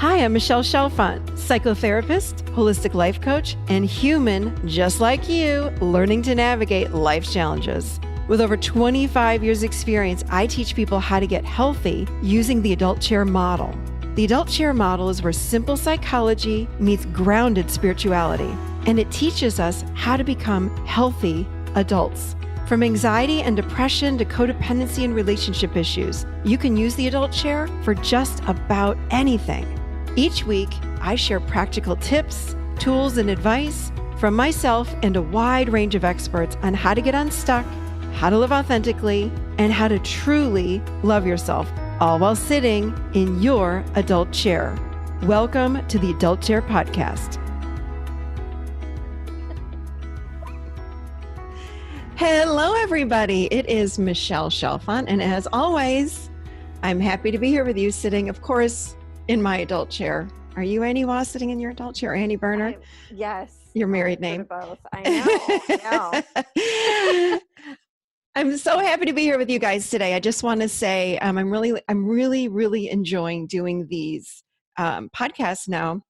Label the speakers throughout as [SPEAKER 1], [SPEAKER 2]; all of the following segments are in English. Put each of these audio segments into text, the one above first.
[SPEAKER 1] Hi, I'm Michelle Chalfant, psychotherapist, holistic life coach, and human just like you, learning to navigate life's challenges. With over 25 years experience, I teach people how to get healthy using the adult chair model. The adult chair model is where simple psychology meets grounded spirituality, and it teaches us how to become healthy adults. From anxiety and depression to codependency and relationship issues, you can use the adult chair for just about anything. Each week, I share practical tips, tools, and advice from myself and a wide range of experts on how to get unstuck, how to live authentically, and how to truly love yourself, all while sitting in your adult chair. Welcome to the Adult Chair Podcast. Hello, everybody. It is Michelle Chalfant, and as always, I'm happy to be here with you, sitting, of course, in my adult chair. Are you Annie Waugh sitting in your adult chair? Annie Boerner?
[SPEAKER 2] Yes.
[SPEAKER 1] Your married name.
[SPEAKER 2] Both. I know.
[SPEAKER 1] I'm so happy to be here with you guys today. I just want to say I'm really enjoying doing these podcasts now.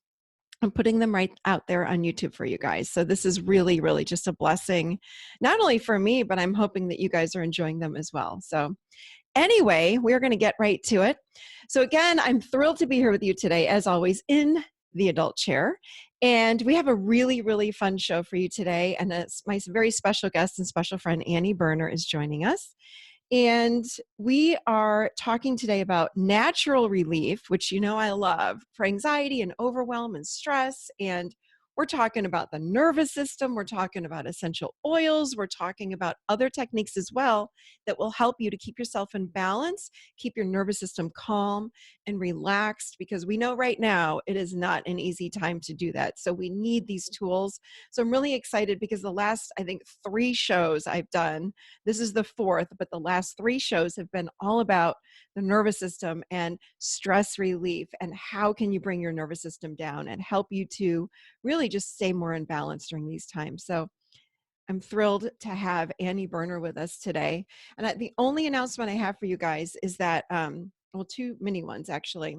[SPEAKER 1] I'm putting them right out there on YouTube for you guys. So this is really just a blessing, not only for me, but I'm hoping that you guys are enjoying them as well. So anyway, we're going to get right to it. So again, I'm thrilled to be here with you today, as always, in the adult chair. And we have a really fun show for you today. And it's my very special guest and special friend, Annie Boerner, is joining us. And we are talking today about natural relief, which you know I love, for anxiety and overwhelm and stress. And we're talking about the nervous system. We're talking about essential oils. We're talking about other techniques as well that will help you to keep yourself in balance, keep your nervous system calm and relaxed, because we know right now it is not an easy time to do that. So we need these tools. So I'm really excited because the last, I think, 3 shows I've done, this is the 4th, but the last 3 shows have been all about the nervous system and stress relief and how can you bring your nervous system down and help you to really just stay more in balance during these times. So I'm thrilled to have Annie Boerner with us today. And the only announcement I have for you guys is that, 2 mini ones actually.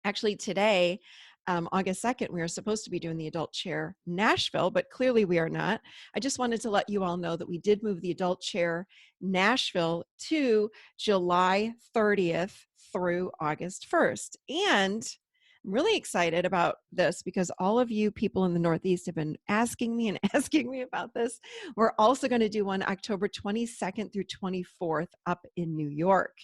[SPEAKER 1] Actually today, August 2nd, we are supposed to be doing the adult chair Nashville, but clearly we are not. I just wanted to let you all know that we did move the adult chair Nashville to July 30th through August 1st. And I'm really excited about this because all of you people in the Northeast have been asking me and asking me about this. We're also going to do one October 22nd through 24th up in New York.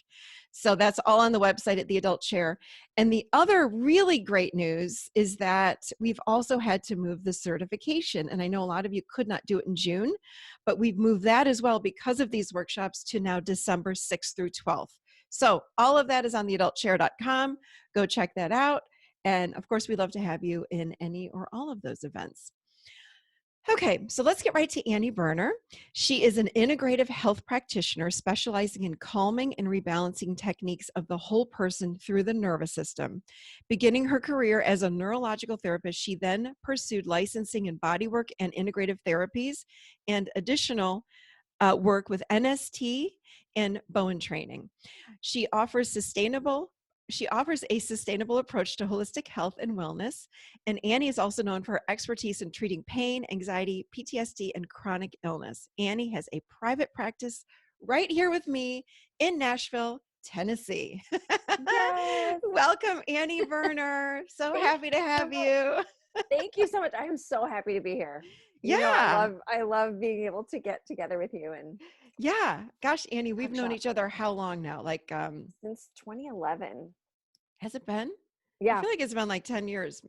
[SPEAKER 1] So that's all on the website at the Adult Chair. And the other really great news is that we've also had to move the certification. And I know a lot of you could not do it in June, but we've moved that as well because of these workshops to now December 6th through 12th. So all of that is on theadultchair.com. Go check that out. And of course, we'd love to have you in any or all of those events. Okay, so let's get right to Annie Boerner. She is an integrative health practitioner specializing in calming and rebalancing techniques of the whole person through the nervous system. Beginning her career as a neurological therapist, she then pursued licensing in bodywork and integrative therapies and additional work with NST and Bowen training. She offers a sustainable approach to holistic health and wellness. And Annie is also known for her expertise in treating pain, anxiety, PTSD, and chronic illness. Annie has a private practice right here with me in Nashville, Tennessee.
[SPEAKER 2] Yes.
[SPEAKER 1] Welcome, Annie Boerner. So happy to have you.
[SPEAKER 2] Thank you so much. I am so happy to be here. You know, I love being able to get together with you and
[SPEAKER 1] yeah. Gosh, Annie, we've known
[SPEAKER 2] workshop.
[SPEAKER 1] each other how long now? Like
[SPEAKER 2] Since 2011.
[SPEAKER 1] has it been?
[SPEAKER 2] Yeah.
[SPEAKER 1] I feel like it's been like 10 years.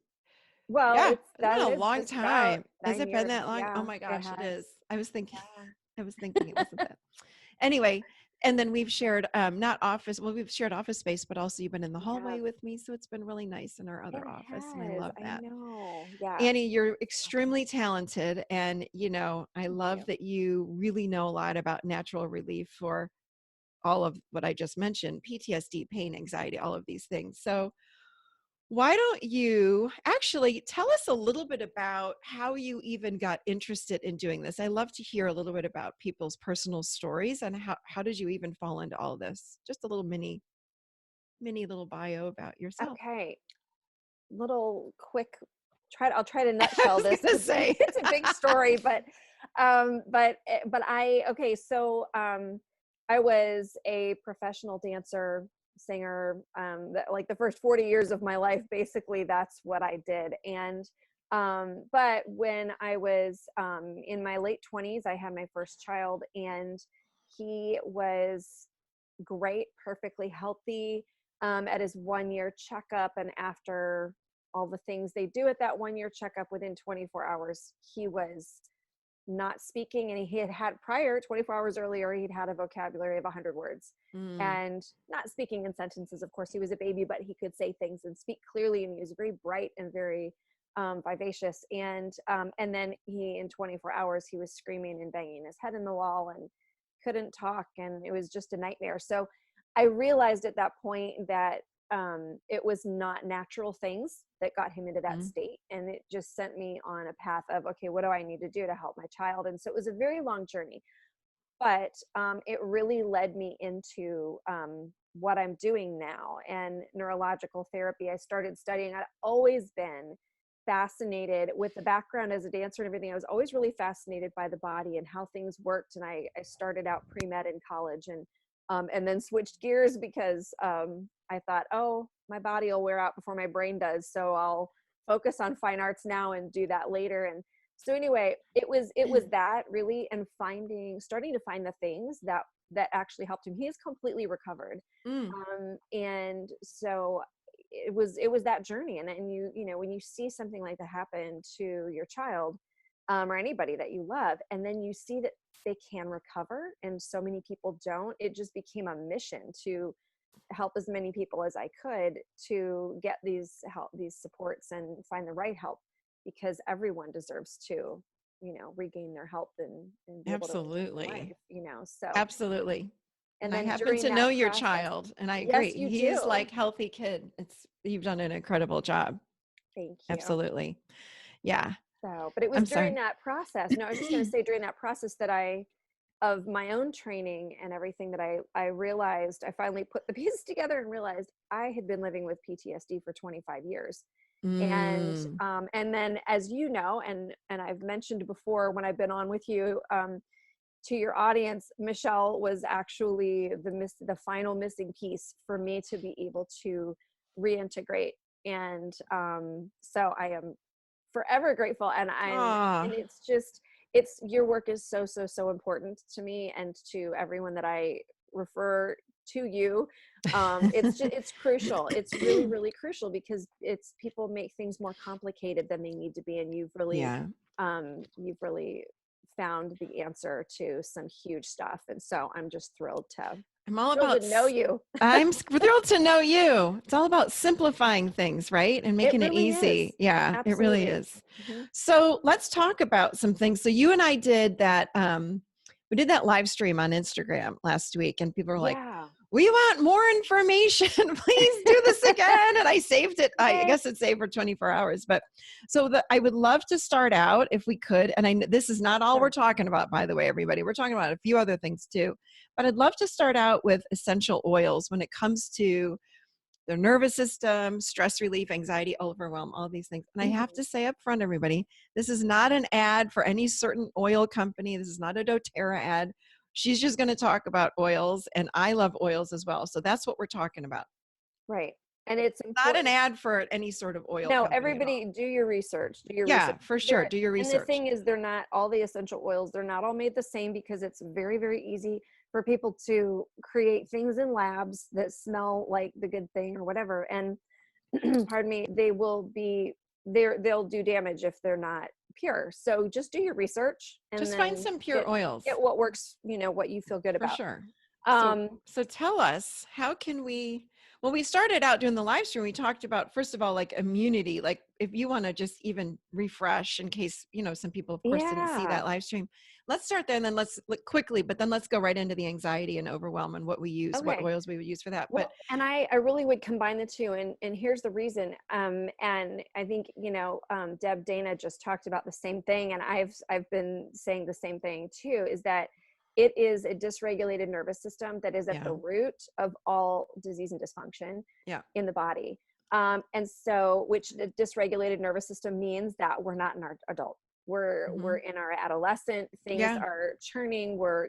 [SPEAKER 2] Well,
[SPEAKER 1] Yeah,
[SPEAKER 2] it's
[SPEAKER 1] it's been a
[SPEAKER 2] is
[SPEAKER 1] long
[SPEAKER 2] just about
[SPEAKER 1] time. Has
[SPEAKER 2] 9
[SPEAKER 1] it been
[SPEAKER 2] years.
[SPEAKER 1] that long? Oh
[SPEAKER 2] Yeah,
[SPEAKER 1] my gosh, it
[SPEAKER 2] has.
[SPEAKER 1] is. I was thinking
[SPEAKER 2] Yeah.
[SPEAKER 1] it wasn't that. Anyway, and then we've shared we've shared office space, but also you've been in the hallway with me, so it's been really nice in our other office, and I love that.
[SPEAKER 2] I know. Yeah.
[SPEAKER 1] Annie, you're extremely talented, and you know, I love that you really know a lot about natural relief for all of what I just mentioned, PTSD, pain, anxiety, all of these things. So why don't you actually tell us a little bit about how you even got interested in doing this? I love to hear a little bit about people's personal stories and how did you even fall into all this? Just a little mini little bio about yourself.
[SPEAKER 2] Okay. little quick I'll try to
[SPEAKER 1] I
[SPEAKER 2] nutshell
[SPEAKER 1] was
[SPEAKER 2] this.
[SPEAKER 1] gonna say.
[SPEAKER 2] It's a big story, but okay, so I was a professional dancer, singer, like the first 40 years of my life, basically that's what I did. And but when I was in my late 20s, I had my first child, and he was great, perfectly healthy, at his 1 year checkup. And after all the things they do at that 1 year checkup, within 24 hours, he was not speaking. And he had prior, 24 hours earlier, he'd had a vocabulary of 100 words and not speaking in sentences. Of course, he was a baby, but he could say things and speak clearly. And he was very bright and very vivacious. And then in 24 hours, he was screaming and banging his head in the wall and couldn't talk. And it was just a nightmare. So I realized at that point that it was not natural things that got him into that state. And it just sent me on a path of, okay, what do I need to do to help my child? And so it was a very long journey, but it really led me into what I'm doing now, and neurological therapy. I started studying. I'd always been fascinated with the background as a dancer and everything. I was always really fascinated by the body and how things worked. And I started out pre-med in college, and then switched gears because I thought, oh, my body will wear out before my brain does. So I'll focus on fine arts now and do that later. And so anyway, it was that really, and starting to find the things that actually helped him. He is completely recovered. And so it was that journey. And then you know, when you see something like that happen to your child, or anybody that you love, and then you see that they can recover, and so many people don't, it just became a mission to help as many people as I could to get these supports and find the right help, because everyone deserves to, you know, regain their health and be able to live life, you know. So
[SPEAKER 1] Absolutely.
[SPEAKER 2] and
[SPEAKER 1] I
[SPEAKER 2] then
[SPEAKER 1] happen
[SPEAKER 2] during
[SPEAKER 1] to know
[SPEAKER 2] that
[SPEAKER 1] your
[SPEAKER 2] process,
[SPEAKER 1] child, and I
[SPEAKER 2] yes,
[SPEAKER 1] agree.
[SPEAKER 2] you
[SPEAKER 1] He's
[SPEAKER 2] do.
[SPEAKER 1] like healthy kid. You've done an incredible job.
[SPEAKER 2] Thank you.
[SPEAKER 1] Absolutely. Yeah.
[SPEAKER 2] So, but it was
[SPEAKER 1] I'm
[SPEAKER 2] during
[SPEAKER 1] sorry.
[SPEAKER 2] that process. No, I was just going to say, during that process of my own training and everything, that I realized, I finally put the pieces together and realized I had been living with PTSD for 25 years. And then, as you know, and I've mentioned before when I've been on with you, to your audience, Michelle was actually the final missing piece for me to be able to reintegrate. And so I am forever grateful. And it's your work is so important to me and to everyone that I refer to you. It's crucial. It's really, really crucial, because people make things more complicated than they need to be. And you've really found the answer to some huge stuff. And so I'm just thrilled to know you.
[SPEAKER 1] I'm thrilled to know you. It's all about simplifying things, right? And making it easy.
[SPEAKER 2] Is.
[SPEAKER 1] Yeah,
[SPEAKER 2] Absolutely.
[SPEAKER 1] it really is. So let's talk about some things. So you and I did that. We did that live stream on Instagram last week, and people were like, we want more information. Please do this again. And I saved it. I guess it's saved for 24 hours. But so I would love to start out, if we could. And this is not all we're talking about, by the way, everybody. We're talking about a few other things too. But I'd love to start out with essential oils when it comes to the nervous system, stress relief, anxiety, overwhelm, all these things. And I have to say up front, everybody, this is not an ad for any certain oil company. This is not a doTERRA ad. She's just going to talk about oils, and I love oils as well. So that's what we're talking about.
[SPEAKER 2] Right. And it's
[SPEAKER 1] not an ad for any sort of oil.
[SPEAKER 2] No, everybody do your research.
[SPEAKER 1] Yeah, for sure. Do your research.
[SPEAKER 2] And the thing is, they're not all the essential oils. They're not all made the same, because it's very, very easy for people to create things in labs that smell like the good thing or whatever. And pardon me, they'll do damage if they're not pure. So just do your research and
[SPEAKER 1] just find some pure oils.
[SPEAKER 2] Get what works, what you feel good about.
[SPEAKER 1] For sure. So tell us, how can we, well, we started out doing the live stream. We talked about, first of all, like immunity, like if you want to just even refresh in case, some people of course didn't see that live stream. Let's start there, and then let's look quickly, but then let's go right into the anxiety and overwhelm and what we use, what oils we would use for that.
[SPEAKER 2] Well, and I really would combine the two. And here's the reason. And I think, Deb Dana just talked about the same thing. And I've been saying the same thing too, is that it is a dysregulated nervous system that is at the root of all disease and dysfunction in the body. And so, which the dysregulated nervous system means that we're not in our adult. We're in our adolescent. Things
[SPEAKER 1] Yeah.
[SPEAKER 2] are churning. We're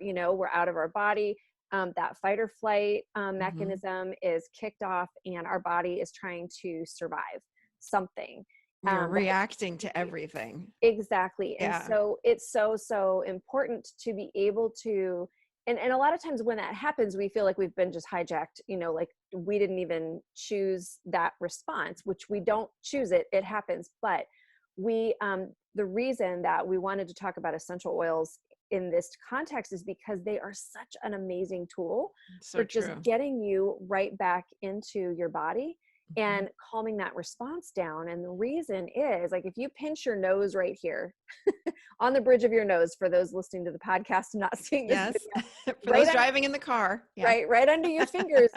[SPEAKER 2] out of our body. That fight or flight
[SPEAKER 1] Mm-hmm.
[SPEAKER 2] mechanism is kicked off, and our body is trying to survive something.
[SPEAKER 1] You're
[SPEAKER 2] That is
[SPEAKER 1] reacting to everything.
[SPEAKER 2] exactly. And
[SPEAKER 1] Yeah.
[SPEAKER 2] so it's so important to be able to, and a lot of times when that happens, we feel like we've been just hijacked, like we didn't even choose that response, which we don't choose it, it happens. But the reason that we wanted to talk about essential oils in this context is because they are such an amazing tool
[SPEAKER 1] So
[SPEAKER 2] for just
[SPEAKER 1] true.
[SPEAKER 2] getting you right back into your body
[SPEAKER 1] Mm-hmm.
[SPEAKER 2] and calming that response down. And the reason is, like, if you pinch your nose right here on the bridge of your nose, for those listening to the podcast and not seeing this
[SPEAKER 1] Yes.
[SPEAKER 2] video,
[SPEAKER 1] For
[SPEAKER 2] right
[SPEAKER 1] those
[SPEAKER 2] under,
[SPEAKER 1] driving in the car. Yeah.
[SPEAKER 2] right under your fingers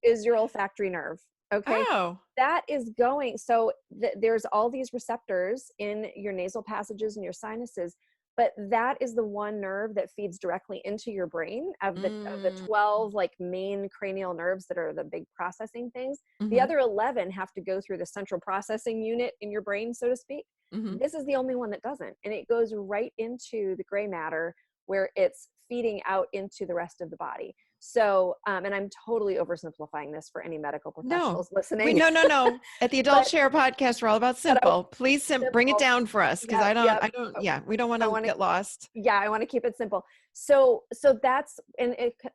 [SPEAKER 2] is your olfactory nerve. Okay.
[SPEAKER 1] Oh.
[SPEAKER 2] That is going, so there's all these receptors in your nasal passages and your sinuses, but that is the one nerve that feeds directly into your brain. Of the
[SPEAKER 1] Mm.
[SPEAKER 2] 12 like main cranial nerves that are the big processing things, the
[SPEAKER 1] Mm-hmm.
[SPEAKER 2] other 11 have to go through the central processing unit in your brain, so to speak.
[SPEAKER 1] Mm-hmm.
[SPEAKER 2] This is the only one that doesn't, and it goes right into the gray matter where it's feeding out into the rest of the body. So, and I'm totally oversimplifying this for any medical
[SPEAKER 1] No.
[SPEAKER 2] professionals listening.
[SPEAKER 1] No. At the Adult
[SPEAKER 2] but
[SPEAKER 1] Share podcast, we're all about
[SPEAKER 2] but I want
[SPEAKER 1] simple. Please bring it
[SPEAKER 2] simple.
[SPEAKER 1] down for us, because
[SPEAKER 2] Yep, yep.
[SPEAKER 1] yeah, we don't want
[SPEAKER 2] I
[SPEAKER 1] to
[SPEAKER 2] want to,
[SPEAKER 1] get lost.
[SPEAKER 2] yeah, I want to keep it simple. So that's,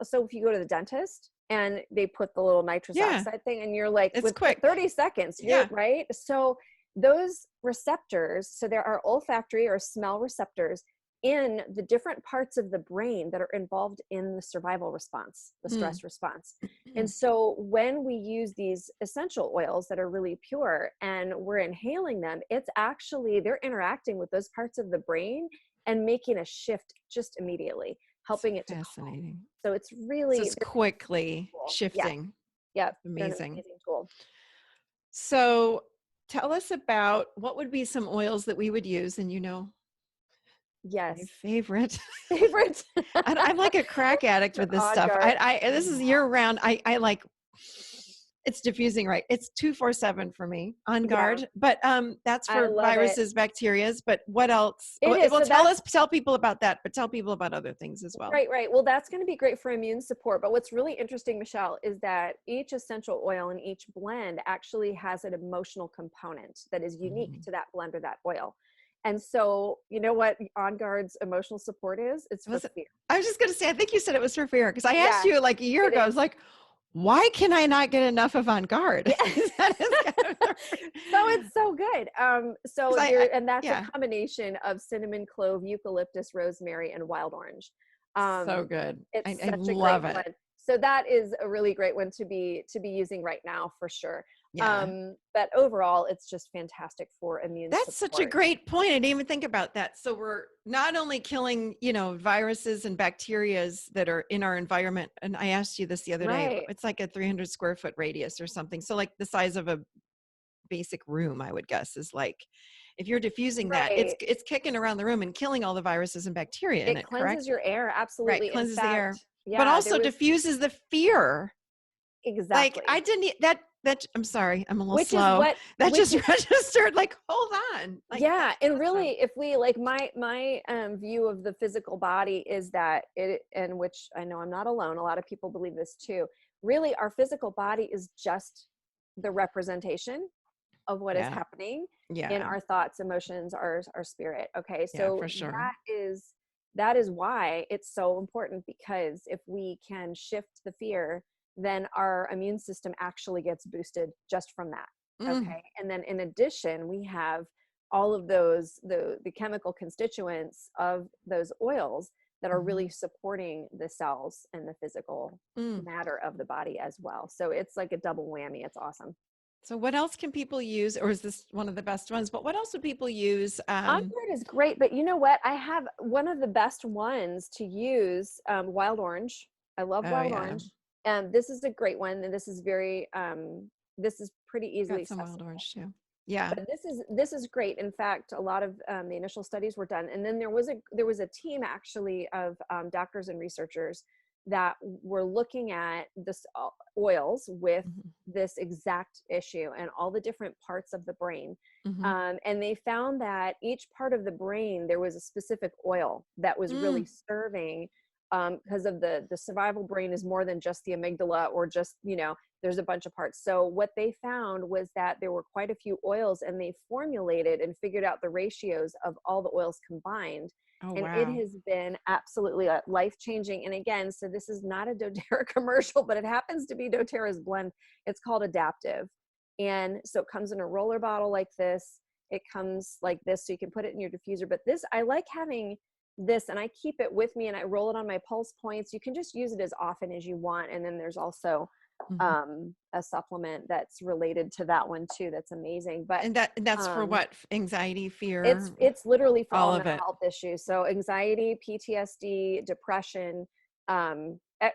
[SPEAKER 2] so if you go to the dentist and they put the little nitrous
[SPEAKER 1] Yeah.
[SPEAKER 2] oxide thing, and you're like,
[SPEAKER 1] It's
[SPEAKER 2] with
[SPEAKER 1] quick.
[SPEAKER 2] 30 seconds, you're
[SPEAKER 1] Yeah.
[SPEAKER 2] right. So those receptors, so there are olfactory or smell receptors in the different parts of the brain that are involved in the survival response, the
[SPEAKER 1] Mm.
[SPEAKER 2] stress response. And so when we use these essential oils that are really pure and we're inhaling them, it's actually, they're interacting with those parts of the brain and making a shift just immediately,
[SPEAKER 1] So
[SPEAKER 2] helping it to calm.
[SPEAKER 1] fascinating.
[SPEAKER 2] So it's
[SPEAKER 1] So
[SPEAKER 2] really,
[SPEAKER 1] it's
[SPEAKER 2] they're
[SPEAKER 1] quickly
[SPEAKER 2] cool. Yeah.
[SPEAKER 1] shifting.
[SPEAKER 2] Yeah. They're an
[SPEAKER 1] Amazing.
[SPEAKER 2] amazing tool.
[SPEAKER 1] So tell us about what would be some oils that we would use. And my
[SPEAKER 2] Yes.
[SPEAKER 1] favorite.
[SPEAKER 2] Favorite.
[SPEAKER 1] I'm like a crack addict with this
[SPEAKER 2] On
[SPEAKER 1] stuff.
[SPEAKER 2] guard.
[SPEAKER 1] This is year round. I like, it's diffusing, right? It's 24/7 for me, on
[SPEAKER 2] Yeah.
[SPEAKER 1] guard. But that's
[SPEAKER 2] I
[SPEAKER 1] for
[SPEAKER 2] love it.
[SPEAKER 1] viruses, bacterias. But what else?
[SPEAKER 2] It is.
[SPEAKER 1] Well,
[SPEAKER 2] So that's
[SPEAKER 1] tell people about that, but tell people about other things as well.
[SPEAKER 2] right. Well, that's going to be great for immune support. But what's really interesting, Michelle, is that each essential oil and each blend actually has an emotional component that is unique to that blend or that oil. And so, you know what On Guard's emotional support is? It's for
[SPEAKER 1] Was it?
[SPEAKER 2] fear.
[SPEAKER 1] I was just going to say, I think you said it was for fear, because I asked
[SPEAKER 2] Yeah,
[SPEAKER 1] you like a year
[SPEAKER 2] it
[SPEAKER 1] ago. I
[SPEAKER 2] is.
[SPEAKER 1] was like, why can I not get enough of On Guard?
[SPEAKER 2] Yeah.
[SPEAKER 1] That is kind of
[SPEAKER 2] So it's so good. So
[SPEAKER 1] 'cause
[SPEAKER 2] and that's
[SPEAKER 1] yeah,
[SPEAKER 2] a combination of cinnamon, clove, eucalyptus, rosemary, and wild orange.
[SPEAKER 1] so good.
[SPEAKER 2] It's
[SPEAKER 1] I
[SPEAKER 2] such a great
[SPEAKER 1] love it.
[SPEAKER 2] blend. So that is a really great one to be using right now for sure.
[SPEAKER 1] Yeah.
[SPEAKER 2] But overall, it's just fantastic for immune
[SPEAKER 1] That's such a
[SPEAKER 2] support.
[SPEAKER 1] great point. I didn't even think about that. So we're not only killing, viruses and bacterias that are in our environment. And I asked you this the other day.
[SPEAKER 2] Right.
[SPEAKER 1] It's like a 300 square foot radius or something. So like the size of a basic room, I would guess, is like, if you're diffusing that,
[SPEAKER 2] Right.
[SPEAKER 1] it's kicking around the room and killing all the viruses and bacteria in
[SPEAKER 2] It
[SPEAKER 1] it,
[SPEAKER 2] cleanses
[SPEAKER 1] correct?
[SPEAKER 2] your air.
[SPEAKER 1] Right.
[SPEAKER 2] Absolutely. In
[SPEAKER 1] Cleanses the air,
[SPEAKER 2] fact,
[SPEAKER 1] but
[SPEAKER 2] yeah, there
[SPEAKER 1] also
[SPEAKER 2] was
[SPEAKER 1] diffuses the fear. Like
[SPEAKER 2] exactly.
[SPEAKER 1] I didn't that I'm sorry, I'm a little
[SPEAKER 2] Which is
[SPEAKER 1] slow.
[SPEAKER 2] what,
[SPEAKER 1] That
[SPEAKER 2] which
[SPEAKER 1] just
[SPEAKER 2] is,
[SPEAKER 1] registered like, hold on. Like
[SPEAKER 2] yeah.
[SPEAKER 1] that's
[SPEAKER 2] And
[SPEAKER 1] awesome.
[SPEAKER 2] really, if we like my view of the physical body is that it, and which I know I'm not alone, a lot of people believe this too. Really, our physical body is just the representation of what is
[SPEAKER 1] Yeah.
[SPEAKER 2] happening in
[SPEAKER 1] Yeah.
[SPEAKER 2] our thoughts, emotions, our spirit. Okay.
[SPEAKER 1] Yeah,
[SPEAKER 2] So
[SPEAKER 1] for sure.
[SPEAKER 2] that is why it's so important, because if we can shift the fear, then our immune system actually gets boosted just from that.
[SPEAKER 1] Mm.
[SPEAKER 2] Okay. And then in addition, we have all of those, the chemical constituents of those oils that are really supporting the cells and the physical matter of the body as well. So it's like a double whammy. It's awesome.
[SPEAKER 1] So what else can people use, or is this one of the best ones? But what else would people use?
[SPEAKER 2] Onward is great, but you know what? I have one of the best ones to use, wild orange. I love
[SPEAKER 1] Oh
[SPEAKER 2] wild
[SPEAKER 1] yeah,
[SPEAKER 2] orange. And this is a great one. And this is very, this is pretty easily
[SPEAKER 1] got some wild
[SPEAKER 2] accessible.
[SPEAKER 1] orange too. Yeah.
[SPEAKER 2] But this is great. In fact, a lot of the initial studies were done, and then there was a team actually of doctors and researchers that were looking at this oils with
[SPEAKER 1] Mhm.
[SPEAKER 2] this exact issue and all the different parts of the brain.
[SPEAKER 1] Mhm.
[SPEAKER 2] And they found that each part of the brain, there was a specific oil that was really
[SPEAKER 1] Mm.
[SPEAKER 2] serving, because of the survival brain is more than just the amygdala or just, there's a bunch of parts. So what they found was that there were quite a few oils, and they formulated and figured out the ratios of all the oils combined.
[SPEAKER 1] Oh,
[SPEAKER 2] And it
[SPEAKER 1] wow.
[SPEAKER 2] has been absolutely life-changing. And again, so this is not a doTERRA commercial, but it happens to be doTERRA's blend. It's called Adaptive. And so it comes in a roller bottle like this. It comes like this, so you can put it in your diffuser. But this, I like having this, and I keep it with me, and I roll it on my pulse points. You can just use it as often as you want. And then there's also
[SPEAKER 1] Mhm.
[SPEAKER 2] a supplement that's related to that one too. That's amazing. But
[SPEAKER 1] And that's for
[SPEAKER 2] um,
[SPEAKER 1] what? Anxiety, fear,
[SPEAKER 2] it's literally for
[SPEAKER 1] all
[SPEAKER 2] all
[SPEAKER 1] of
[SPEAKER 2] mental
[SPEAKER 1] it.
[SPEAKER 2] health issues. So anxiety, PTSD, depression,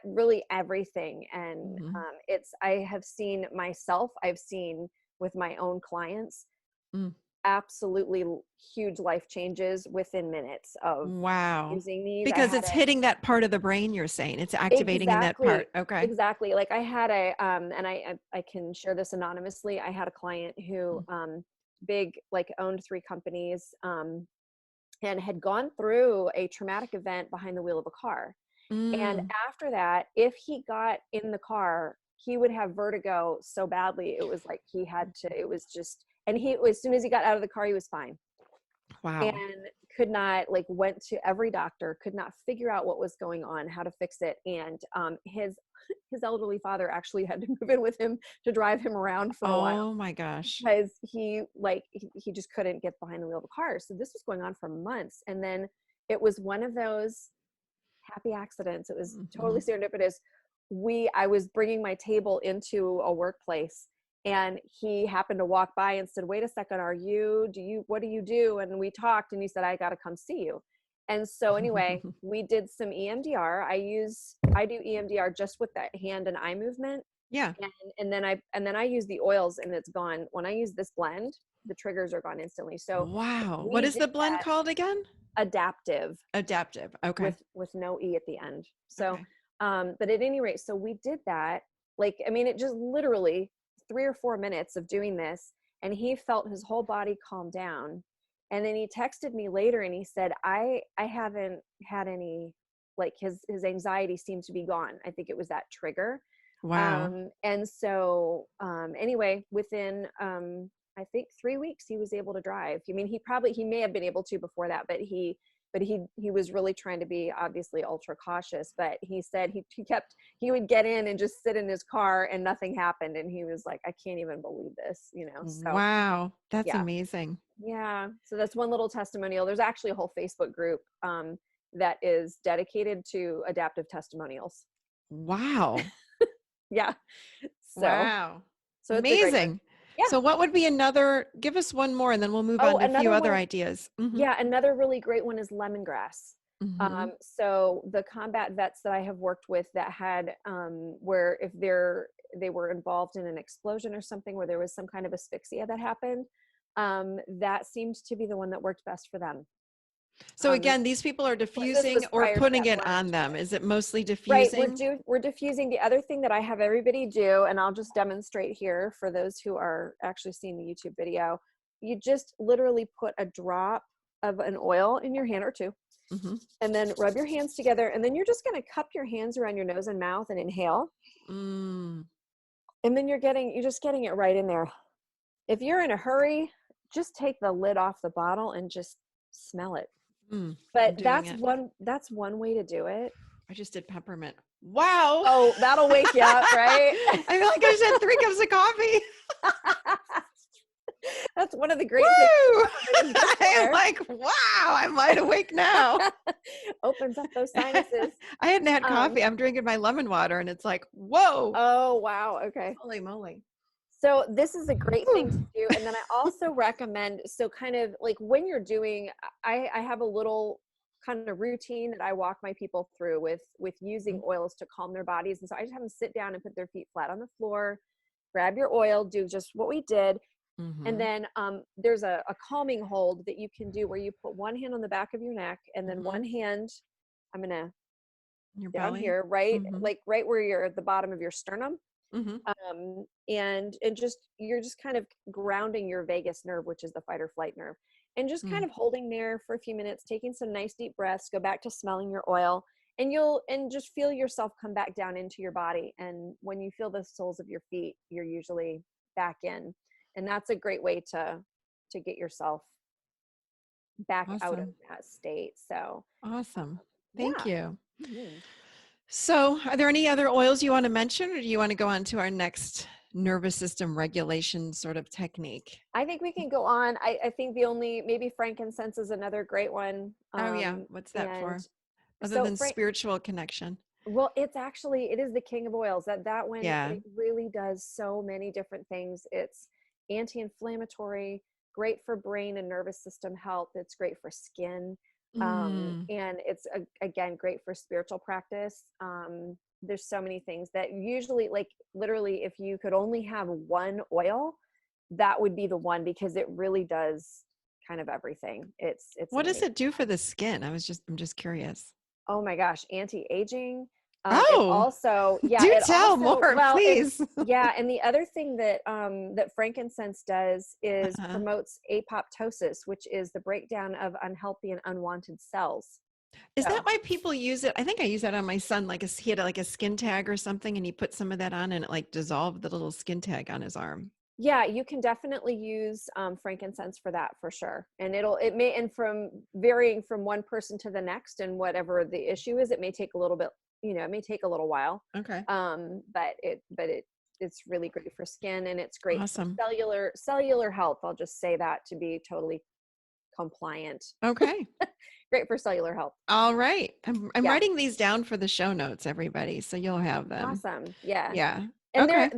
[SPEAKER 2] really everything. And
[SPEAKER 1] Mhm.
[SPEAKER 2] I have seen myself, I've seen with my own clients,
[SPEAKER 1] Mm.
[SPEAKER 2] absolutely huge life changes within minutes of
[SPEAKER 1] Wow.
[SPEAKER 2] using these. I
[SPEAKER 1] Because
[SPEAKER 2] had
[SPEAKER 1] it's hitting that part of the brain, you're saying. It's activating in that
[SPEAKER 2] exactly,
[SPEAKER 1] part. Okay.
[SPEAKER 2] exactly. Like I had and I can share this anonymously. I had a client who,
[SPEAKER 1] Mm.
[SPEAKER 2] big, like owned 3 companies, and had gone through a traumatic event behind the wheel of a car. And
[SPEAKER 1] Mm.
[SPEAKER 2] after that, if he got in the car, he would have vertigo so badly. It was like he had to, it was just, and as soon as he got out of the car, he was fine. And
[SPEAKER 1] Wow.
[SPEAKER 2] could not, like, went to every doctor, could not figure out what was going on, how to fix it. And his elderly father actually had to move in with him to drive him around for a while,
[SPEAKER 1] Oh my gosh.
[SPEAKER 2] because he just couldn't get behind the wheel of a car. So this was going on for months. And then it was one of those happy accidents. It was totally
[SPEAKER 1] Mhm.
[SPEAKER 2] serendipitous. I was bringing my table into a workplace, and he happened to walk by and said, "Wait a second, what do you do?" And we talked, and he said, "I got to come see you." And so anyway, we did some EMDR. I do EMDR just with that hand and eye movement.
[SPEAKER 1] Yeah.
[SPEAKER 2] And then I use the oils, and it's gone. When I use this blend, the triggers are gone instantly. So
[SPEAKER 1] Wow. What
[SPEAKER 2] we
[SPEAKER 1] is
[SPEAKER 2] did
[SPEAKER 1] the blend
[SPEAKER 2] that.
[SPEAKER 1] called again?
[SPEAKER 2] Adaptive,
[SPEAKER 1] Adaptive. Okay.
[SPEAKER 2] with no E at the end. So,
[SPEAKER 1] Okay.
[SPEAKER 2] but at any rate, so we did that. Like, I mean, it just literally 3 or 4 minutes of doing this, and he felt his whole body calm down. And then he texted me later, and he said, I haven't had any, like, his anxiety seemed to be gone. I think it was that trigger.
[SPEAKER 1] Wow.
[SPEAKER 2] And so, anyway, within, I think 3 weeks, he was able to drive. I mean, he may have been able to before that, but he was really trying to be obviously ultra cautious. But he said he would get in and just sit in his car, and nothing happened. And he was like, "I can't even believe this." So
[SPEAKER 1] Wow. That's
[SPEAKER 2] yeah,
[SPEAKER 1] amazing.
[SPEAKER 2] yeah. So that's one little testimonial. There's actually a whole Facebook group, that is dedicated to adaptive testimonials.
[SPEAKER 1] Wow.
[SPEAKER 2] Yeah. So
[SPEAKER 1] Wow.
[SPEAKER 2] so it's a great one.
[SPEAKER 1] Amazing.
[SPEAKER 2] Yeah.
[SPEAKER 1] So what would be give us one more and then we'll move
[SPEAKER 2] Oh,
[SPEAKER 1] on to a few
[SPEAKER 2] another
[SPEAKER 1] other
[SPEAKER 2] one.
[SPEAKER 1] ideas. Mhm.
[SPEAKER 2] Yeah, another really great one is lemongrass.
[SPEAKER 1] Mhm.
[SPEAKER 2] So the combat vets that I have worked with that had, where if they were involved in an explosion or something where there was some kind of asphyxia that happened, that seemed to be the one that worked best for them.
[SPEAKER 1] So
[SPEAKER 2] This
[SPEAKER 1] again, these people are
[SPEAKER 2] this
[SPEAKER 1] diffusing
[SPEAKER 2] was
[SPEAKER 1] or
[SPEAKER 2] prior to
[SPEAKER 1] putting
[SPEAKER 2] that
[SPEAKER 1] it
[SPEAKER 2] blend.
[SPEAKER 1] on them. Is it mostly
[SPEAKER 2] Right,
[SPEAKER 1] diffusing?
[SPEAKER 2] we're diffusing. The other thing that I have everybody do, and I'll just demonstrate here for those who are actually seeing the YouTube video, you just literally put a drop of an oil in your hand, or two,
[SPEAKER 1] Mhm.
[SPEAKER 2] and then rub your hands together, and then you're just going to cup your hands around your nose and mouth and inhale,
[SPEAKER 1] Mm.
[SPEAKER 2] and then you're just getting it right in there. If you're in a hurry, just take the lid off the bottle and just smell it.
[SPEAKER 1] Mm.
[SPEAKER 2] But
[SPEAKER 1] I'm doing it.
[SPEAKER 2] that's one way to do it.
[SPEAKER 1] I just did peppermint. Wow.
[SPEAKER 2] Oh, that'll wake you up, right?
[SPEAKER 1] I feel like I just had 3 cups of coffee.
[SPEAKER 2] That's one of the great things
[SPEAKER 1] Woo!
[SPEAKER 2] peppermint is good
[SPEAKER 1] I'm
[SPEAKER 2] for.
[SPEAKER 1] like, wow, I'm wide awake now.
[SPEAKER 2] Opens up those sinuses.
[SPEAKER 1] I hadn't had
[SPEAKER 2] Um,
[SPEAKER 1] coffee. I'm drinking my lemon water and it's like, whoa,
[SPEAKER 2] oh wow, okay.
[SPEAKER 1] holy moly.
[SPEAKER 2] So this is a great thing to
[SPEAKER 1] Whew.
[SPEAKER 2] do. And then I also recommend, so kind of like when you're doing, I have a little kind of routine that I walk my people through with using oils to calm their bodies. And so I just have them sit down and put their feet flat on the floor, grab your oil, do just what we did. And
[SPEAKER 1] Mm-hmm.
[SPEAKER 2] then there's a calming hold that you can do where you put one hand on the back of your neck, and then
[SPEAKER 1] Mm-hmm.
[SPEAKER 2] one hand, I'm going to
[SPEAKER 1] Your
[SPEAKER 2] down
[SPEAKER 1] belly.
[SPEAKER 2] here, right?
[SPEAKER 1] Mm-hmm.
[SPEAKER 2] Like right where you're at the bottom of your sternum.
[SPEAKER 1] Mm-hmm.
[SPEAKER 2] And just you're just kind of grounding your vagus nerve, which is the fight or flight nerve, and just kind
[SPEAKER 1] Mm.
[SPEAKER 2] of holding there for a few minutes, taking some nice deep breaths, go back to smelling your oil, and you'll and just feel yourself come back down into your body. And when you feel the soles of your feet, you're usually back in, and that's a great way to get yourself back out of
[SPEAKER 1] Awesome.
[SPEAKER 2] that state. So
[SPEAKER 1] Awesome. Thank
[SPEAKER 2] yeah.
[SPEAKER 1] you.
[SPEAKER 2] Mhm.
[SPEAKER 1] So, are there any other oils you want to mention, or do you want to go on to our next nervous system regulation sort of technique?
[SPEAKER 2] I think we can go on. I think the only maybe frankincense is another great one.
[SPEAKER 1] Oh, yeah. What's that
[SPEAKER 2] And
[SPEAKER 1] for? Other
[SPEAKER 2] so
[SPEAKER 1] than spiritual connection.
[SPEAKER 2] well, it is the king of oils. That one,
[SPEAKER 1] Yeah.
[SPEAKER 2] it really does so many different things. It's anti-inflammatory, great for brain and nervous system health. It's great for skin.
[SPEAKER 1] Mm.
[SPEAKER 2] And it's again great for spiritual practice. There's so many things that usually, like literally, if you could only have one oil, that would be the one, because it really does kind of everything. It's
[SPEAKER 1] What does
[SPEAKER 2] amazing.
[SPEAKER 1] it do for the skin? I'm just curious.
[SPEAKER 2] Oh my gosh, anti-aging. It
[SPEAKER 1] Oh,
[SPEAKER 2] also, yeah,
[SPEAKER 1] do
[SPEAKER 2] it
[SPEAKER 1] tell
[SPEAKER 2] also,
[SPEAKER 1] more,
[SPEAKER 2] well, it,
[SPEAKER 1] please.
[SPEAKER 2] yeah, and the other thing that that frankincense does is
[SPEAKER 1] Uh-huh.
[SPEAKER 2] promotes apoptosis, which is the breakdown of unhealthy and unwanted cells.
[SPEAKER 1] Is that
[SPEAKER 2] So,
[SPEAKER 1] why people use it? I think I used that on my son. He had like a skin tag or something, and he put some of that on, and it like dissolved the little skin tag on his arm.
[SPEAKER 2] yeah, you can definitely use frankincense for that for sure. And it may, and from varying from one person to the next, and whatever the issue is, it may take a little bit, it may take a little while.
[SPEAKER 1] Okay.
[SPEAKER 2] But it's really great for skin, and it's great for
[SPEAKER 1] Awesome.
[SPEAKER 2] cellular health. I'll just say that to be totally compliant.
[SPEAKER 1] Okay.
[SPEAKER 2] Great for cellular health.
[SPEAKER 1] All right. I'm
[SPEAKER 2] Yeah.
[SPEAKER 1] writing these down for the show notes, everybody, so you'll have them.
[SPEAKER 2] Awesome. Yeah.
[SPEAKER 1] Yeah.
[SPEAKER 2] And
[SPEAKER 1] Okay.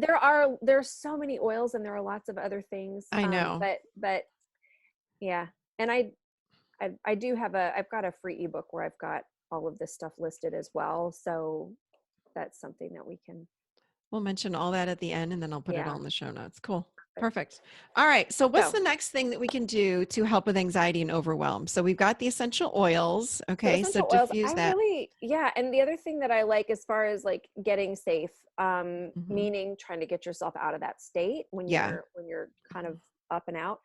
[SPEAKER 2] there's so many oils, and there are lots of other things.
[SPEAKER 1] I know.
[SPEAKER 2] But yeah. And I do have I've got a free ebook where I've got all of this stuff listed as well. So that's something that we can,
[SPEAKER 1] We'll mention all that at the end, and then I'll put it all
[SPEAKER 2] yeah.
[SPEAKER 1] in the show notes. Cool. Perfect. All right. So what's
[SPEAKER 2] So
[SPEAKER 1] the next thing that we can do to help with anxiety and overwhelm? So we've got the essential oils.
[SPEAKER 2] So
[SPEAKER 1] Okay. So
[SPEAKER 2] essential oils,
[SPEAKER 1] diffuse
[SPEAKER 2] I
[SPEAKER 1] that.
[SPEAKER 2] really, yeah. And the other thing that I like as far as like getting safe,
[SPEAKER 1] Hmm.
[SPEAKER 2] meaning trying to get yourself out of that state when
[SPEAKER 1] Yeah.
[SPEAKER 2] you're kind of up and out,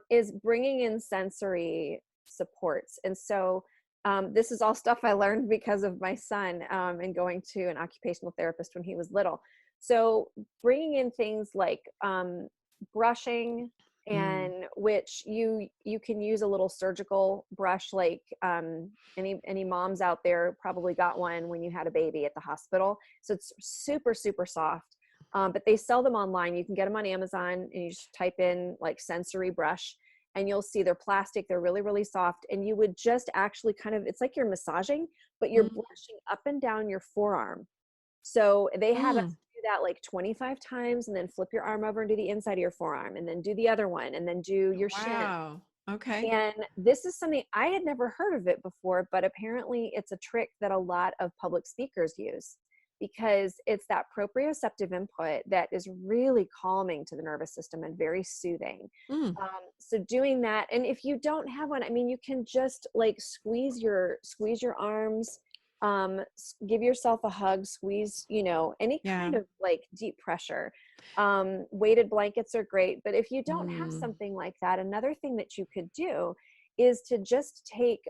[SPEAKER 2] is bringing in sensory supports. And so this is all stuff I learned because of my son, and going to an occupational therapist when he was little. So bringing in things like brushing,
[SPEAKER 1] Mm.
[SPEAKER 2] and which you can use a little surgical brush, like any moms out there probably got one when you had a baby at the hospital. So it's super super soft, but they sell them online. You can get them on Amazon, and you just type in like sensory brush, and you'll see they're plastic. They're really really soft, and you would just actually kind of, it's like you're massaging, but you're
[SPEAKER 1] Mm.
[SPEAKER 2] brushing up and down your forearm. So they had us
[SPEAKER 1] Mm.
[SPEAKER 2] do that like 25 times, and then flip your arm over and do the inside of your forearm, and then do the other one, and then do your shin.
[SPEAKER 1] Wow. Okay.
[SPEAKER 2] And this is something I had never heard of it before, but apparently it's a trick that a lot of public speakers use, because it's that proprioceptive input that is really calming to the nervous system and very soothing.
[SPEAKER 1] Mm.
[SPEAKER 2] So doing that, and if you don't have one, I mean, you can just like squeeze your arms, give yourself a hug, squeeze, any
[SPEAKER 1] Yeah.
[SPEAKER 2] kind of like deep pressure. Weighted blankets are great, but if you don't have
[SPEAKER 1] Mm.
[SPEAKER 2] something like that, another thing that you could do is to just take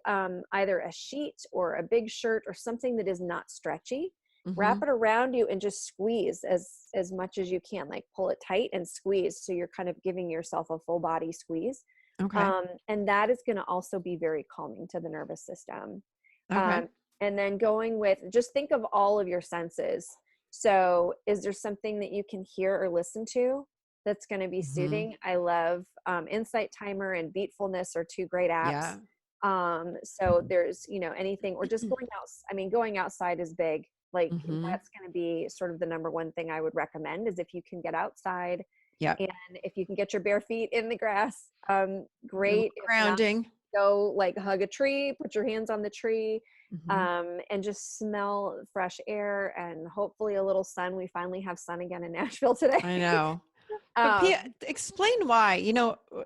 [SPEAKER 2] either a sheet or a big shirt or something that is not stretchy, wrap
[SPEAKER 1] Mm-hmm.
[SPEAKER 2] it around you, and just squeeze as much as you can, like pull it tight and squeeze, so you're kind of giving yourself a full body squeeze.
[SPEAKER 1] Okay.
[SPEAKER 2] And that is going to also be very calming to the nervous system.
[SPEAKER 1] Okay.
[SPEAKER 2] um, and then going with, just think of all of your senses. So is there something that you can hear or listen to that's going to be
[SPEAKER 1] Mm-hmm.
[SPEAKER 2] soothing? I love Insight Timer and Beatfulness are two great apps.
[SPEAKER 1] Yeah.
[SPEAKER 2] So there's, anything, or just going out. I mean, going outside is big. Like
[SPEAKER 1] Mm-hmm.
[SPEAKER 2] that's going to be sort of the number one thing I would recommend, is if you can get outside,
[SPEAKER 1] Yep.
[SPEAKER 2] and if you can get your bare feet in the grass,
[SPEAKER 1] A little
[SPEAKER 2] great. If not,
[SPEAKER 1] grounding.
[SPEAKER 2] go like hug a tree, put your hands on the tree,
[SPEAKER 1] Mm-hmm.
[SPEAKER 2] and just smell fresh air, and hopefully a little sun. We finally have sun again in Nashville today.
[SPEAKER 1] I know. But
[SPEAKER 2] um,
[SPEAKER 1] explain why.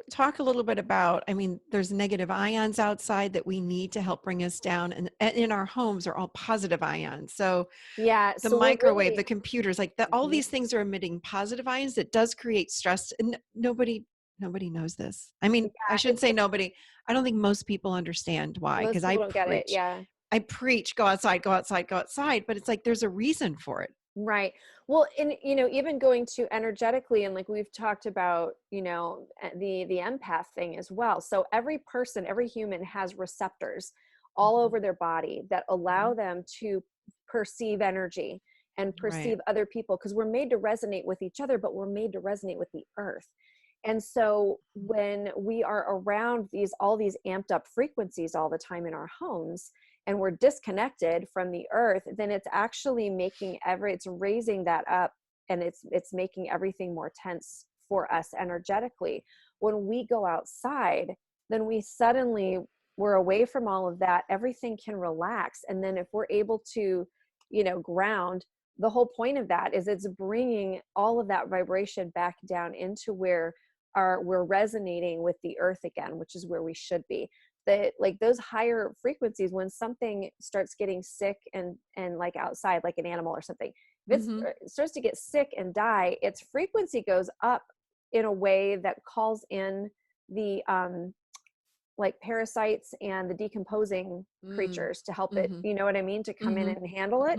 [SPEAKER 1] talk a little bit about, I mean, there's negative ions outside that we need to help bring us down. And in our homes are all positive ions. So
[SPEAKER 2] Yeah,
[SPEAKER 1] the
[SPEAKER 2] so we're
[SPEAKER 1] microwave,
[SPEAKER 2] really
[SPEAKER 1] the computers, like that, all
[SPEAKER 2] Mhm.
[SPEAKER 1] these things are emitting positive ions that does create stress. And nobody knows this. I mean, I
[SPEAKER 2] Yeah,
[SPEAKER 1] shouldn't say nobody. I don't think most people understand why, because
[SPEAKER 2] most people don't get it. Yeah.
[SPEAKER 1] I preach, go outside, go outside, go outside, but it's like there's a reason for it.
[SPEAKER 2] Right. Well, and even going to energetically, and like we've talked about, the empath thing as well. So every person, every human has receptors all
[SPEAKER 1] Mhm,
[SPEAKER 2] over their body that allow
[SPEAKER 1] mhm.
[SPEAKER 2] them to perceive energy and
[SPEAKER 1] Right.
[SPEAKER 2] perceive other people, because we're made to resonate with each other, but we're made to resonate with the earth. And so when we are around all these amped up frequencies all the time in our homes, and we're disconnected from the earth, then it's actually it's raising that up, and it's making everything more tense for us energetically. When we go outside, then we're away from all of that, everything can relax. And then if we're able to ground, the whole point of that is it's bringing all of that vibration back down into where we're resonating with the earth again, which is where we should be. That, like, those higher frequencies, when something starts getting sick and like outside, like an animal or something, if
[SPEAKER 1] Hmm.
[SPEAKER 2] it starts to get sick and die, its frequency goes up in a way that calls in the like parasites and the decomposing
[SPEAKER 1] Mm.
[SPEAKER 2] creatures to help it,
[SPEAKER 1] Hmm.
[SPEAKER 2] you know what I mean, to come in
[SPEAKER 1] Hmm.
[SPEAKER 2] and handle it.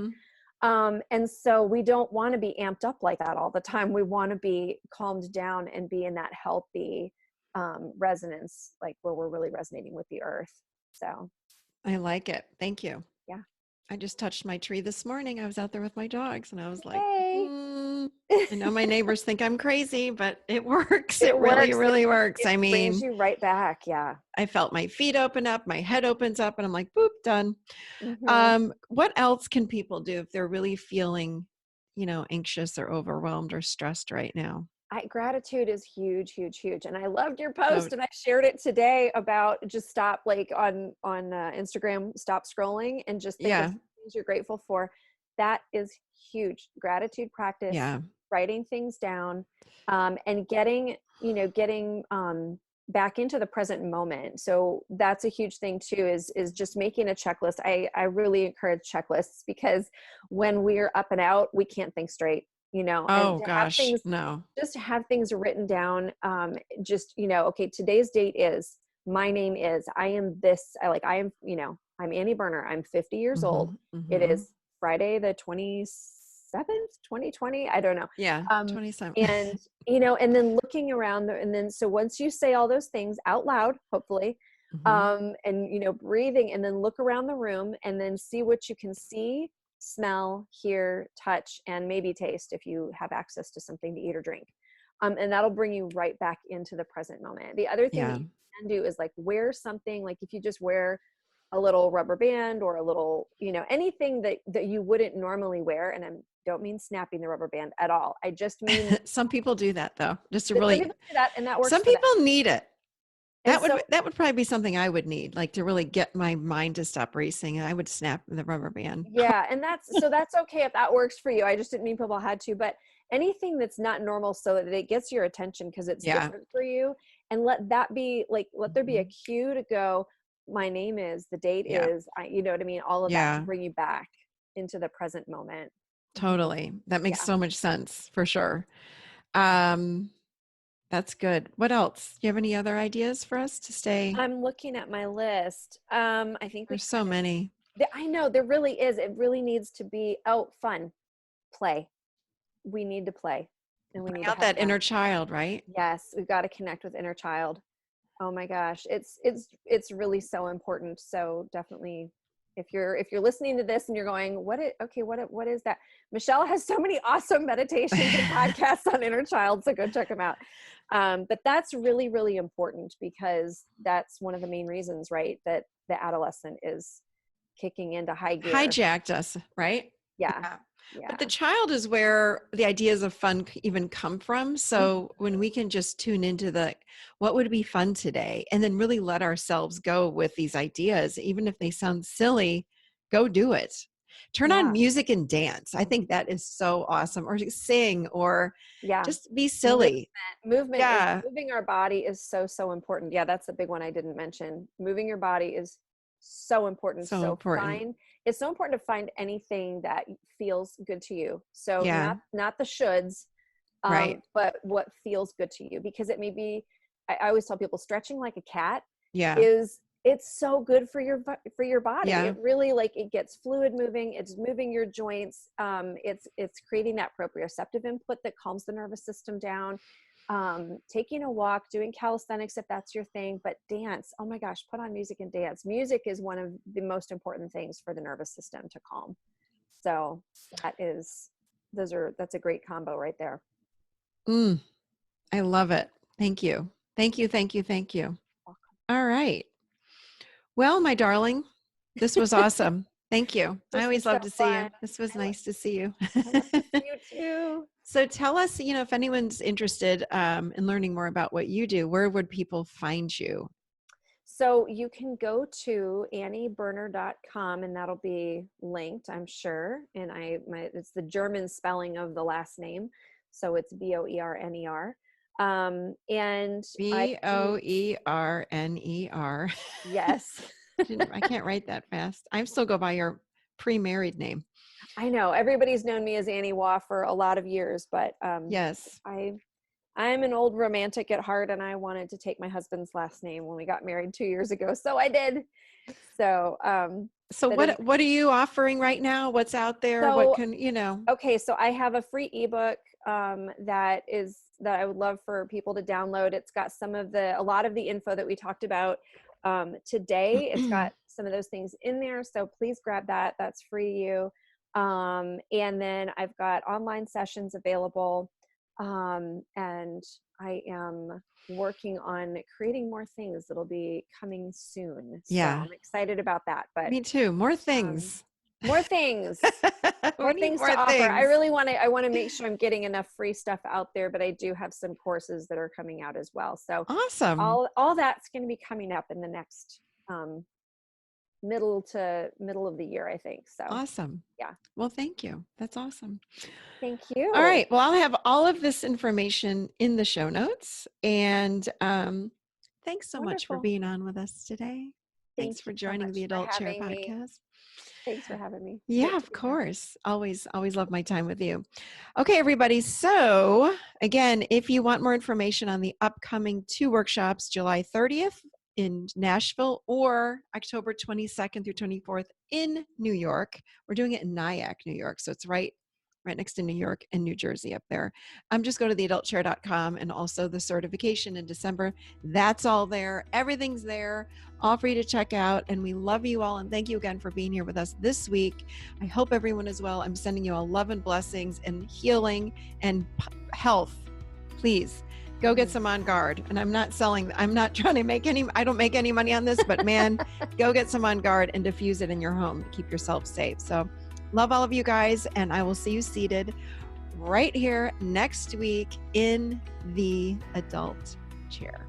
[SPEAKER 1] Hmm.
[SPEAKER 2] And so we don't want to be amped up like that all the time. We want to be calmed down and be in that healthy resonance, like where we're really resonating with the earth. So,
[SPEAKER 1] I like it. Thank you.
[SPEAKER 2] yeah.
[SPEAKER 1] I just touched my tree this morning. I was out there with my dogs and I was like,
[SPEAKER 2] Yay.
[SPEAKER 1] I know my neighbors think I'm crazy, but it works.
[SPEAKER 2] It
[SPEAKER 1] It really,
[SPEAKER 2] works.
[SPEAKER 1] really works.
[SPEAKER 2] It
[SPEAKER 1] I
[SPEAKER 2] brings
[SPEAKER 1] mean,
[SPEAKER 2] you right back. Yeah.
[SPEAKER 1] I felt my feet open up, my head opens up, and I'm like, boop, done.
[SPEAKER 2] Hmm.
[SPEAKER 1] What else can people do if they're really feeling, anxious or overwhelmed or stressed right now?
[SPEAKER 2] Gratitude is huge, huge, huge. And I loved your
[SPEAKER 1] So,
[SPEAKER 2] post, and I shared it today about just stop, like on Instagram, stop scrolling and just think of
[SPEAKER 1] yeah,
[SPEAKER 2] things you're grateful for. That is huge. Gratitude practice,
[SPEAKER 1] yeah.
[SPEAKER 2] writing things down, and getting back into the present moment. So that's a huge thing too. Is just making a checklist. I really encourage checklists, because when we're up and out, we can't think straight. And
[SPEAKER 1] Oh gosh, no.
[SPEAKER 2] just to have things written down. Just, okay, today's date is, my name is, I am this, I'm Annie Boerner, I'm 50 years old.
[SPEAKER 1] Hmm.
[SPEAKER 2] It
[SPEAKER 1] Hmm.
[SPEAKER 2] is Friday the 27th, 2020, I don't know.
[SPEAKER 1] Yeah,
[SPEAKER 2] um
[SPEAKER 1] 27.
[SPEAKER 2] and and then looking around there, and then so once you say all those things out loud, hopefully,
[SPEAKER 1] Hmm.
[SPEAKER 2] and breathing, and then look around the room, and then see what you can see, smell, hear, touch, and maybe taste if you have access to something to eat or drink. And that'll bring you right back into the present moment. The other thing that
[SPEAKER 1] Yeah.
[SPEAKER 2] you can do is like wear something, like if you just wear a little rubber band or a little, anything that you wouldn't normally wear. And I don't mean snapping the rubber band at all. I just mean
[SPEAKER 1] Some people do that though, just to
[SPEAKER 2] some
[SPEAKER 1] really,
[SPEAKER 2] people do that, and that works
[SPEAKER 1] some
[SPEAKER 2] for them.
[SPEAKER 1] people need it.
[SPEAKER 2] And so,
[SPEAKER 1] That would probably be something I would need, like to really get my mind to stop racing. I would snap the rubber band.
[SPEAKER 2] yeah, and that's okay if that works for you. I just didn't mean people had to, but anything that's not normal, so that it gets your attention because it's
[SPEAKER 1] Yeah.
[SPEAKER 2] different for you, and let that be like, let there be a
[SPEAKER 1] Mhm.
[SPEAKER 2] cue to go, my name is, the date
[SPEAKER 1] Yeah.
[SPEAKER 2] is, you know what I mean? All of that to
[SPEAKER 1] Yeah.
[SPEAKER 2] bring you back into the present moment. Mhm.
[SPEAKER 1] Totally. That makes
[SPEAKER 2] Yeah.
[SPEAKER 1] so much sense for sure. Um, that's good. What else? Do you have any other ideas for us to stay?
[SPEAKER 2] I'm looking at my list. I think we
[SPEAKER 1] There's so
[SPEAKER 2] kind of,
[SPEAKER 1] many.
[SPEAKER 2] I know there really is. It really needs to be, fun, play. We need to play, and we
[SPEAKER 1] Bring
[SPEAKER 2] need to
[SPEAKER 1] out
[SPEAKER 2] have
[SPEAKER 1] that
[SPEAKER 2] fun.
[SPEAKER 1] inner child, right?
[SPEAKER 2] Yes, we've got to connect with inner child. Oh my gosh, it's really so important. So definitely, if you're listening to this and you're going, what is that? Michelle has so many awesome meditations and podcasts on inner child, so go check them out. But that's really, really important, because that's one of the main reasons, right, that the adolescent is kicking into high gear.
[SPEAKER 1] Hijacked us, right?
[SPEAKER 2] Yeah,
[SPEAKER 1] Yeah. But the
[SPEAKER 2] yeah.
[SPEAKER 1] child is where the ideas of fun even come from.
[SPEAKER 2] Mhm.
[SPEAKER 1] So when we can just tune into what would be fun today, and then really let ourselves go with these ideas, even if they sound silly, go do it. Turn on music and dance. I think that is so awesome. Or sing, or
[SPEAKER 2] Yeah.
[SPEAKER 1] just be silly.
[SPEAKER 2] Movement is
[SPEAKER 1] Yeah.
[SPEAKER 2] moving our body is so important. Yeah, that's a big one I didn't mention. Moving your body is so important.
[SPEAKER 1] So important.
[SPEAKER 2] It's so important to find anything that feels good to you. So
[SPEAKER 1] Yeah.
[SPEAKER 2] not the shoulds,
[SPEAKER 1] Right.
[SPEAKER 2] but what feels good to you, because it may be, I always tell people, stretching like a cat
[SPEAKER 1] Yeah.
[SPEAKER 2] is, it's so good for your body.
[SPEAKER 1] Yeah.
[SPEAKER 2] It really, like, it gets fluid moving, it's moving your joints, it's creating that proprioceptive input that calms the nervous system down. Taking a walk, doing calisthenics if that's your thing, but dance, oh my gosh, put on music and dance. Music is one of the most important things for the nervous system to calm. So that's a great combo right there.
[SPEAKER 1] I love it. Thank you. Thank you. Thank you. Thank you. All right. Well, my darling, this was awesome. Thank you. I
[SPEAKER 2] This
[SPEAKER 1] always
[SPEAKER 2] was
[SPEAKER 1] love
[SPEAKER 2] so
[SPEAKER 1] to see you.
[SPEAKER 2] fun.
[SPEAKER 1] This was
[SPEAKER 2] I love
[SPEAKER 1] nice to see you.
[SPEAKER 2] to see you too.
[SPEAKER 1] So tell us, if anyone's interested in learning more about what you do, where would people find you?
[SPEAKER 2] So you can go to annieboerner.com, and that'll be linked, I'm sure. And it's the German spelling of the last name. So it's Boerner. And
[SPEAKER 1] Boerner.
[SPEAKER 2] yes,
[SPEAKER 1] I can't write that fast. I still go by your pre-married name.
[SPEAKER 2] I know everybody's known me as Annie Waugh for a lot of years, but
[SPEAKER 1] Yes.
[SPEAKER 2] I'm an old romantic at heart, and I wanted to take my husband's last name when we got married 2 years ago. So I did. So,
[SPEAKER 1] what are you offering right now? What's out there?
[SPEAKER 2] So,
[SPEAKER 1] What can,
[SPEAKER 2] Okay. So I have a free ebook that I would love for people to download. It's got a lot of the info that we talked about today. It's got some of those things in there. So please grab that. That's free to you. And then I've got online sessions available. And I am working on creating more things that'll be coming soon.
[SPEAKER 1] Yeah.
[SPEAKER 2] So I'm excited about that. But
[SPEAKER 1] me too. More things.
[SPEAKER 2] More things. More things to offer. I really want to make sure I'm getting enough free stuff out there, but I do have some courses that are coming out as well. So
[SPEAKER 1] awesome.
[SPEAKER 2] All that's going to be coming up in the next middle of the year, I think. So
[SPEAKER 1] awesome.
[SPEAKER 2] Yeah.
[SPEAKER 1] Well, thank you. That's awesome.
[SPEAKER 2] Thank you.
[SPEAKER 1] All right. Well, I'll have all of this information in the show notes. And thanks so much for being on with us today. Thanks for joining the Adult Chair podcast.
[SPEAKER 2] Thanks for having me.
[SPEAKER 1] Yeah, of course. Always love my time with you. Okay, everybody. So again, if you want more information on the upcoming 2 workshops, July 30th in Nashville or October 22nd through 24th in New York, we're doing it in Nyack, New York. So it's right next to New York and New Jersey up there. Just go to theadultchair.com, and also the certification in December. That's all there. Everything's there, all for you to check out. And we love you all. And thank you again for being here with us this week. I hope everyone is well. I'm sending you all love and blessings and healing and health. Please go get some On Guard. And I'm not trying to make I don't make any money on this, but man, go get some On Guard and diffuse it in your home to keep yourself safe. So love all of you guys, and I will see you seated right here next week in the Adult Chair.